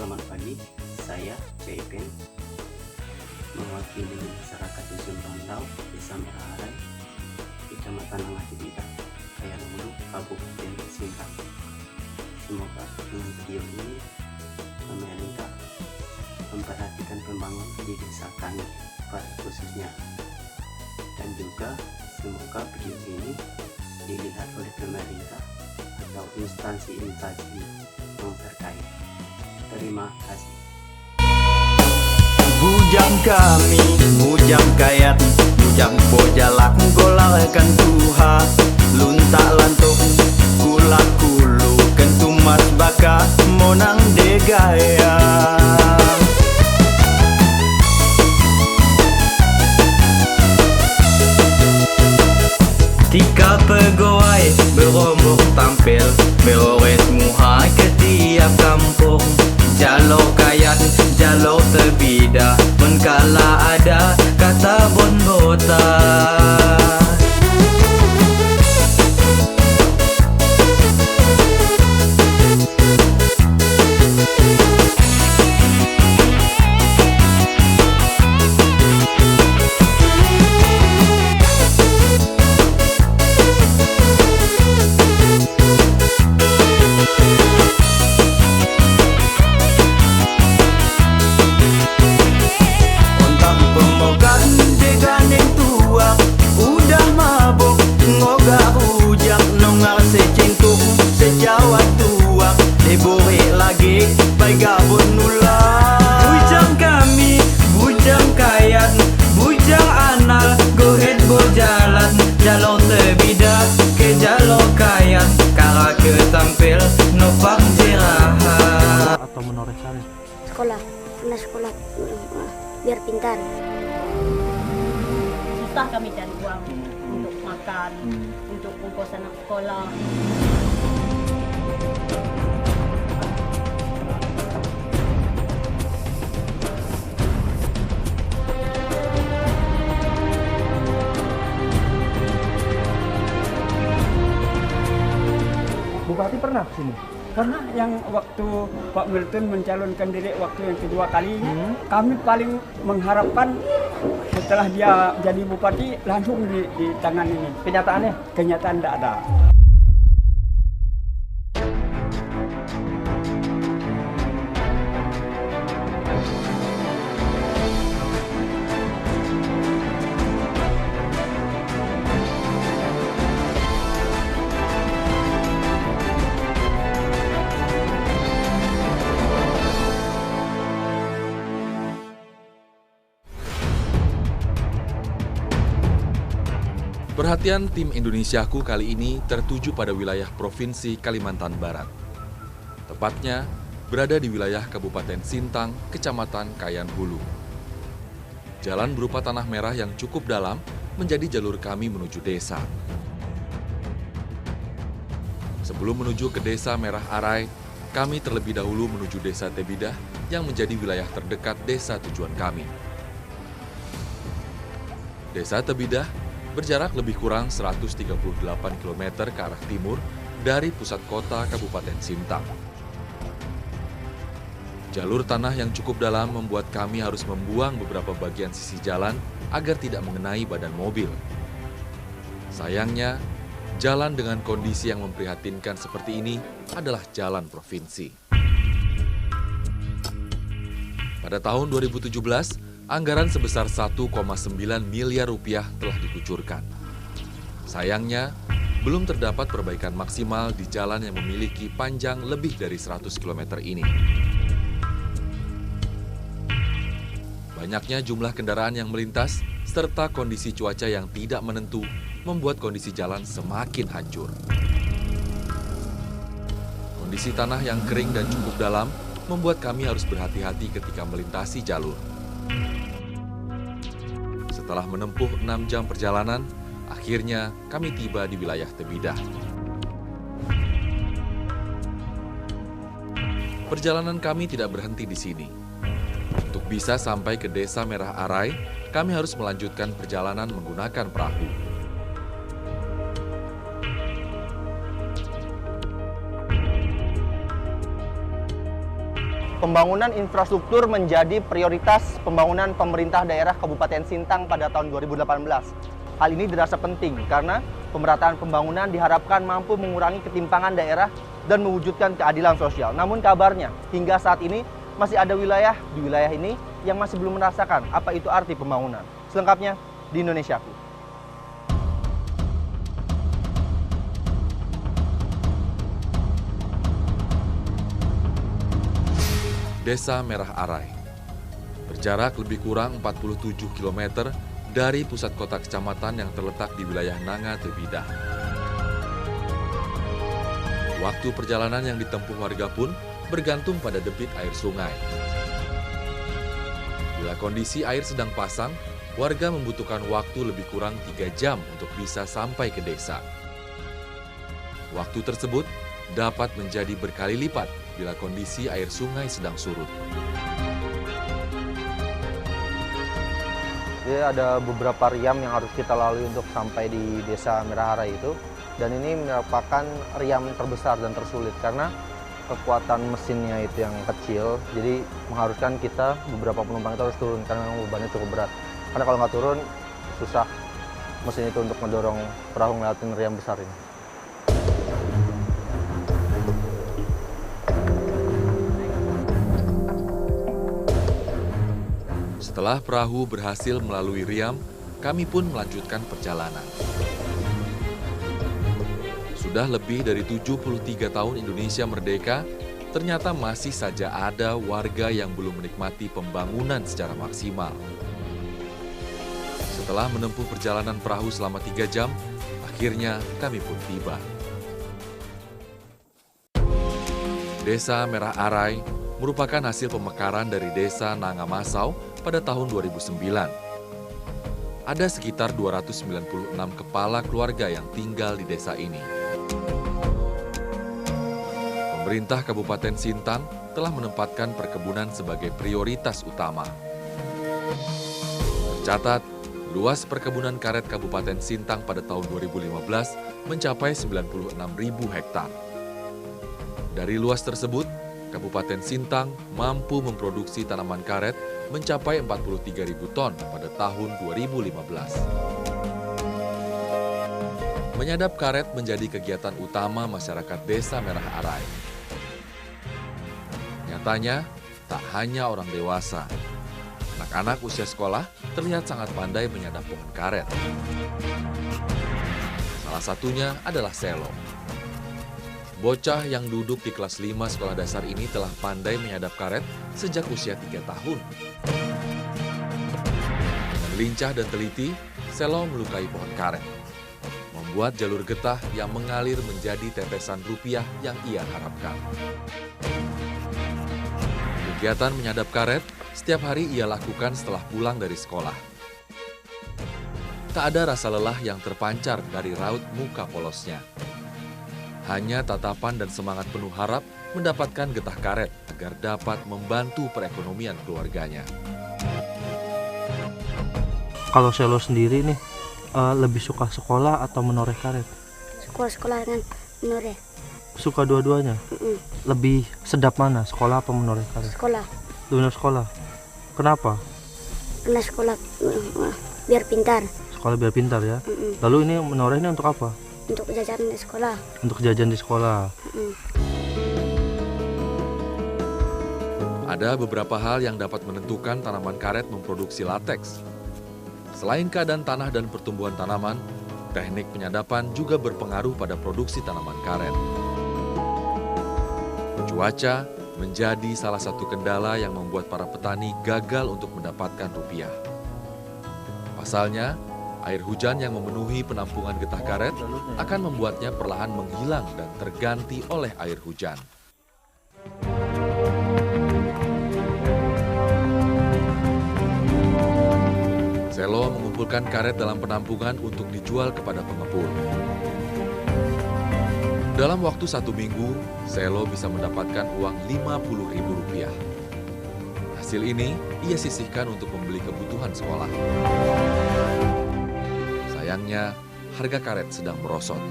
Selamat pagi, saya Caipen mewakili masyarakat Dusun Rondau, Desa Merah Arai, Kecamatan Angatibida, Kayan Hulu, Kabupaten Sintang. Semoga dengan video ini pemerintah memperhatikan pembangunan di desa kami pada khususnya, dan juga semoga video ini dilihat oleh pemerintah atau instansi-instansi yang terkait. Terima kasih. Bujang kami, bujang kayat, bujang bojalak, golarkan tuha, luntak lantuk, kulak kulu, kentumas baka, monang degaya. Tika pegawai berombong tampil, berores muha ke tiap kampung. Jalur kayat, jalur terbida, menkala ada kata bonbota. Bujang kami, bujang kayat, bujang anal, gohet bojalan, jalur terbida ke jalur kayat, kara ke tampil, nopak jerahat. Atau menoreh sari? Sekolah, pernah sekolah biar pintar. Susah kami cari uang untuk makan, untuk ongkos anak sekolah. Bupati pernah ke sini? Karena yang waktu Pak Milton mencalonkan diri waktu yang kedua kalinya, kami paling mengharapkan setelah dia jadi bupati langsung di tangan ini. Kenyataannya? Kenyataan tidak ada. Perhatian tim Indonesiaku kali ini tertuju pada wilayah Provinsi Kalimantan Barat. Tepatnya berada di wilayah Kabupaten Sintang, Kecamatan Kayan Hulu. Jalan berupa tanah merah yang cukup dalam menjadi jalur kami menuju desa. Sebelum menuju ke Desa Merah Arai, kami terlebih dahulu menuju Desa Tebidah yang menjadi wilayah terdekat desa tujuan kami. Desa Tebidah berjarak lebih kurang 138 km ke arah timur dari pusat kota Kabupaten Sintang. Jalur tanah yang cukup dalam membuat kami harus membuang beberapa bagian sisi jalan agar tidak mengenai badan mobil. Sayangnya, jalan dengan kondisi yang memprihatinkan seperti ini adalah jalan provinsi. Pada tahun 2017, anggaran sebesar 1,9 miliar rupiah telah dikucurkan. Sayangnya, belum terdapat perbaikan maksimal di jalan yang memiliki panjang lebih dari 100 km ini. Banyaknya jumlah kendaraan yang melintas, serta kondisi cuaca yang tidak menentu, membuat kondisi jalan semakin hancur. Kondisi tanah yang kering dan cukup dalam, membuat kami harus berhati-hati ketika melintasi jalur. Setelah menempuh 6 jam perjalanan, akhirnya kami tiba di wilayah Tebidah. Perjalanan kami tidak berhenti di sini. Untuk bisa sampai ke Desa Merah Arai, kami harus melanjutkan perjalanan menggunakan perahu. pembangunan infrastruktur menjadi prioritas pembangunan pemerintah daerah Kabupaten Sintang pada tahun 2018. Hal ini dirasa penting karena pemerataan pembangunan diharapkan mampu mengurangi ketimpangan daerah dan mewujudkan keadilan sosial. Namun kabarnya hingga saat ini masih ada wilayah di wilayah ini yang masih belum merasakan apa itu arti pembangunan. Selengkapnya di Indonesiaku. Desa Merah Arai. Berjarak lebih kurang 47 km dari pusat kota kecamatan yang terletak di wilayah Nanga Tebidah. Waktu perjalanan yang ditempuh warga pun bergantung pada debit air sungai. Bila kondisi air sedang pasang, warga membutuhkan waktu lebih kurang 3 jam untuk bisa sampai ke desa. Waktu tersebut dapat menjadi berkali lipat bila kondisi air sungai sedang surut. Jadi ada beberapa riam yang harus kita lalui untuk sampai di Desa Merah Arai itu. Dan ini merupakan riam terbesar dan tersulit karena kekuatan mesinnya itu yang kecil. Jadi mengharuskan kita, beberapa penumpang itu harus turun karena memang bebannya cukup berat. Karena kalau nggak turun, susah mesin itu untuk mendorong perahu ngelewatin riam besar ini. Setelah perahu berhasil melalui riam, kami pun melanjutkan perjalanan. Sudah lebih dari 73 tahun Indonesia merdeka, ternyata masih saja ada warga yang belum menikmati pembangunan secara maksimal. Setelah menempuh perjalanan perahu selama 3 jam, akhirnya kami pun tiba. Desa Merah Arai merupakan hasil pemekaran dari Desa Nanga Masau pada tahun 2009. Ada sekitar 296 kepala keluarga yang tinggal di desa ini. Pemerintah Kabupaten Sintang telah menempatkan perkebunan sebagai prioritas utama. Tercatat, luas perkebunan karet Kabupaten Sintang pada tahun 2015 mencapai 96.000 hektar. Dari luas tersebut, Kabupaten Sintang mampu memproduksi tanaman karet mencapai 43.000 ton pada tahun 2015. Menyadap karet menjadi kegiatan utama masyarakat Desa Merah Arai. Nyatanya, tak hanya orang dewasa. Anak-anak usia sekolah terlihat sangat pandai menyadap pohon karet. Salah satunya adalah Selo. Bocah yang duduk di kelas 5 sekolah dasar ini telah pandai menyadap karet sejak usia 3 tahun. Dengan lincah dan teliti, Selo melukai pohon karet, membuat jalur getah yang mengalir menjadi tetesan rupiah yang ia harapkan. Kegiatan menyadap karet setiap hari ia lakukan setelah pulang dari sekolah. Tak ada rasa lelah yang terpancar dari raut muka polosnya. Hanya tatapan dan semangat penuh harap mendapatkan getah karet agar dapat membantu perekonomian keluarganya. Kalau Selo sendiri nih, lebih suka sekolah atau menoreh karet? Sekolah dengan menoreh. Suka dua-duanya? Lebih sedap mana, sekolah apa menoreh karet? Sekolah. Lebih sekolah. Kenapa? Karena sekolah biar pintar. Sekolah biar pintar ya. Lalu ini menoreh ini untuk apa? Untuk jajan di sekolah. Untuk jajan di sekolah. Ada beberapa hal yang dapat menentukan tanaman karet memproduksi lateks. Selain keadaan tanah dan pertumbuhan tanaman, teknik penyadapan juga berpengaruh pada produksi tanaman karet. Cuaca menjadi salah satu kendala yang membuat para petani gagal untuk mendapatkan rupiah. Pasalnya, air hujan yang memenuhi penampungan getah karet akan membuatnya perlahan menghilang dan terganti oleh air hujan. Selo mengumpulkan karet dalam penampungan untuk dijual kepada pengepul. Dalam waktu 1 minggu, Selo bisa mendapatkan uang Rp50.000. Hasil ini ia sisihkan untuk membeli kebutuhan sekolah. Sayangnya, harga karet sedang merosot.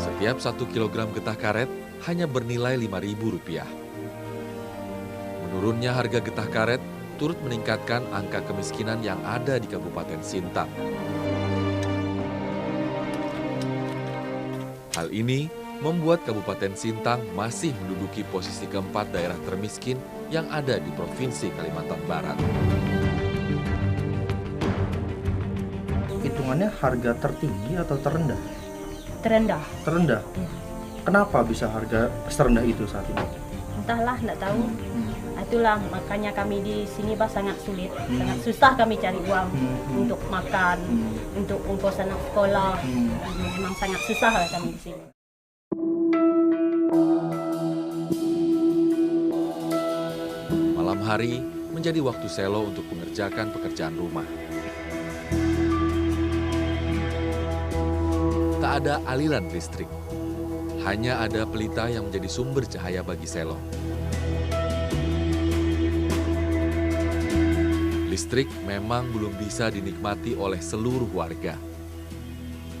Setiap 1 kilogram getah karet hanya bernilai Rp5.000. Menurunnya harga getah karet turut meningkatkan angka kemiskinan yang ada di Kabupaten Sintang. Hal ini membuat Kabupaten Sintang masih menduduki posisi keempat daerah termiskin yang ada di Provinsi Kalimantan Barat. Hitungannya harga tertinggi atau terendah? Terendah. Terendah. Kenapa bisa harga serendah itu saat ini? Entahlah, nggak tahu. Itulah makanya kami di sini sangat sulit, sangat susah kami cari uang untuk makan, untuk ongkos anak sekolah. Memang sangat susah lah kami di sini. Malam hari menjadi waktu Selo untuk mengerjakan pekerjaan rumah. Tak ada aliran listrik, hanya ada pelita yang menjadi sumber cahaya bagi Selo. Listrik memang belum bisa dinikmati oleh seluruh warga.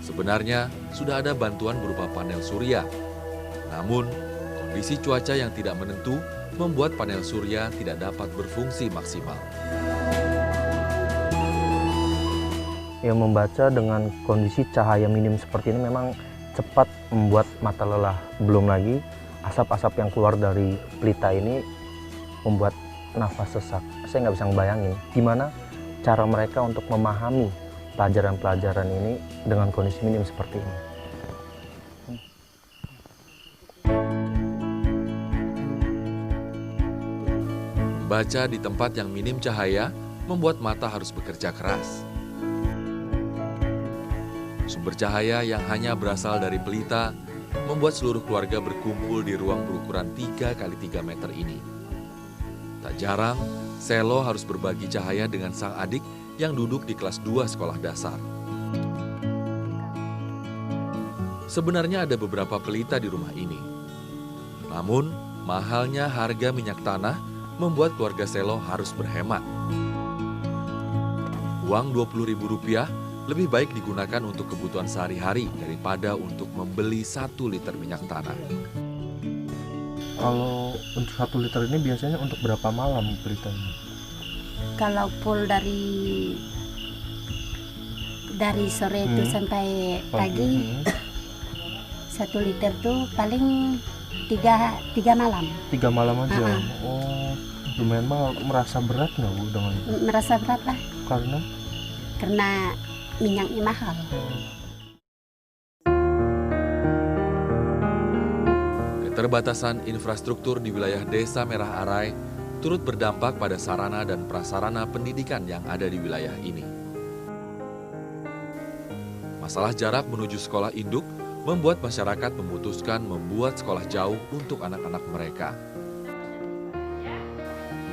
Sebenarnya sudah ada bantuan berupa panel surya. Namun, kondisi cuaca yang tidak menentu membuat panel surya tidak dapat berfungsi maksimal. Ya, membaca dengan kondisi cahaya minim seperti ini memang cepat membuat mata lelah. Belum lagi asap-asap yang keluar dari pelita ini membuat nafas sesak. Saya nggak bisa ngebayangin gimana cara mereka untuk memahami pelajaran-pelajaran ini dengan kondisi minim seperti ini. Baca di tempat yang minim cahaya membuat mata harus bekerja keras. Sumber cahaya yang hanya berasal dari pelita membuat seluruh keluarga berkumpul di ruang berukuran 3 x 3 meter ini. Tak jarang, Selo harus berbagi cahaya dengan sang adik yang duduk di kelas 2 sekolah dasar. Sebenarnya ada beberapa pelita di rumah ini. Namun, mahalnya harga minyak tanah membuat keluarga Selo harus berhemat. Uang Rp20.000 lebih baik digunakan untuk kebutuhan sehari-hari daripada untuk membeli 1 liter minyak tanah. Kalau untuk 1 liter ini biasanya untuk berapa malam pelitanya? Kalau full dari sore itu sampai pagi, 1 liter tuh paling 3 malam. 3 malam aja? Oh, lumayan mahal. Merasa berat nggak Bu dengan itu? Merasa berat lah. Karena minyaknya mahal. Keterbatasan infrastruktur di wilayah Desa Merah Arai turut berdampak pada sarana dan prasarana pendidikan yang ada di wilayah ini. Masalah jarak menuju sekolah induk membuat masyarakat memutuskan membuat sekolah jauh untuk anak-anak mereka.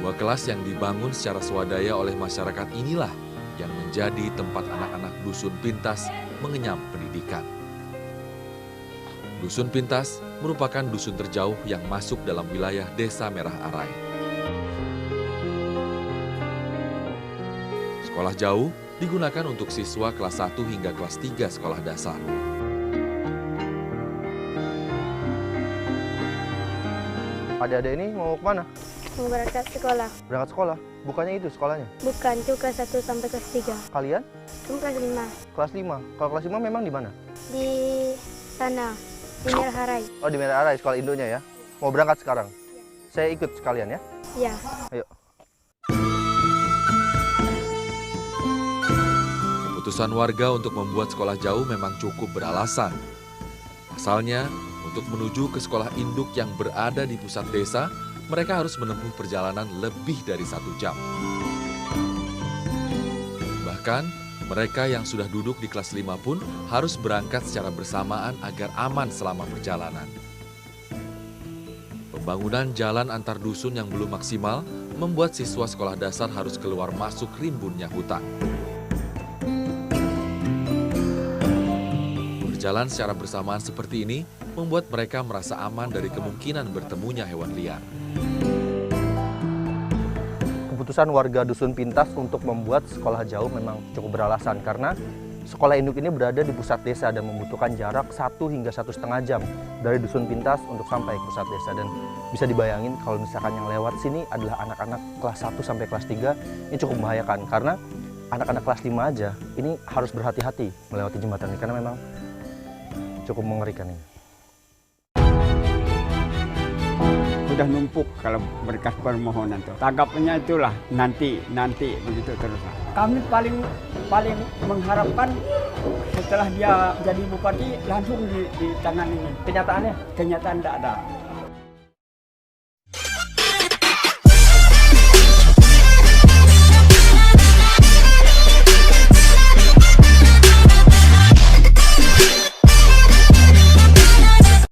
2 kelas yang dibangun secara swadaya oleh masyarakat inilah yang menjadi tempat anak-anak Dusun Pintas mengenyam pendidikan. Dusun Pintas merupakan dusun terjauh yang masuk dalam wilayah Desa Merah Arai. Sekolah jauh digunakan untuk siswa kelas 1 hingga kelas 3 sekolah dasar. Adik-adik ini mau kemana? Mau berangkat sekolah. Berangkat sekolah? Bukannya itu sekolahnya? Bukan, itu kelas 1 sampai kelas 3. Kalian? Itu kelas 5. Kelas 5? Kalau kelas 5 memang di mana? Di sana, di Merah Arai. Oh, di Merah Arai, sekolah induknya ya? Mau berangkat sekarang? Saya ikut sekalian ya? Ya. Ayo. Keputusan warga untuk membuat sekolah jauh memang cukup beralasan. Pasalnya, untuk menuju ke sekolah induk yang berada di pusat desa, mereka harus menempuh perjalanan lebih dari 1 jam. Bahkan, mereka yang sudah duduk di kelas 5 pun harus berangkat secara bersamaan agar aman selama perjalanan. Pembangunan jalan antar dusun yang belum maksimal membuat siswa sekolah dasar harus keluar masuk rimbunnya hutan. Berjalan secara bersamaan seperti ini membuat mereka merasa aman dari kemungkinan bertemunya hewan liar. Keputusan warga Dusun Pintas untuk membuat sekolah jauh memang cukup beralasan karena Sekolah induk ini berada di pusat desa dan membutuhkan jarak 1 hingga 1,5 jam dari Dusun Pintas untuk sampai ke pusat desa. Dan bisa dibayangin kalau misalkan yang lewat sini adalah anak-anak kelas 1 sampai kelas 3, ini cukup membahayakan karena anak-anak kelas 5 aja ini harus berhati-hati melewati jembatan ini karena memang cukup mengerikan ini. Udah numpuk kalau berkas permohonan tuh. Tanggapnya itulah nanti begitu terus. Kami paling mengharapkan setelah dia jadi bupati langsung ditangani. Kenyataannya? Kenyataan tidak ada.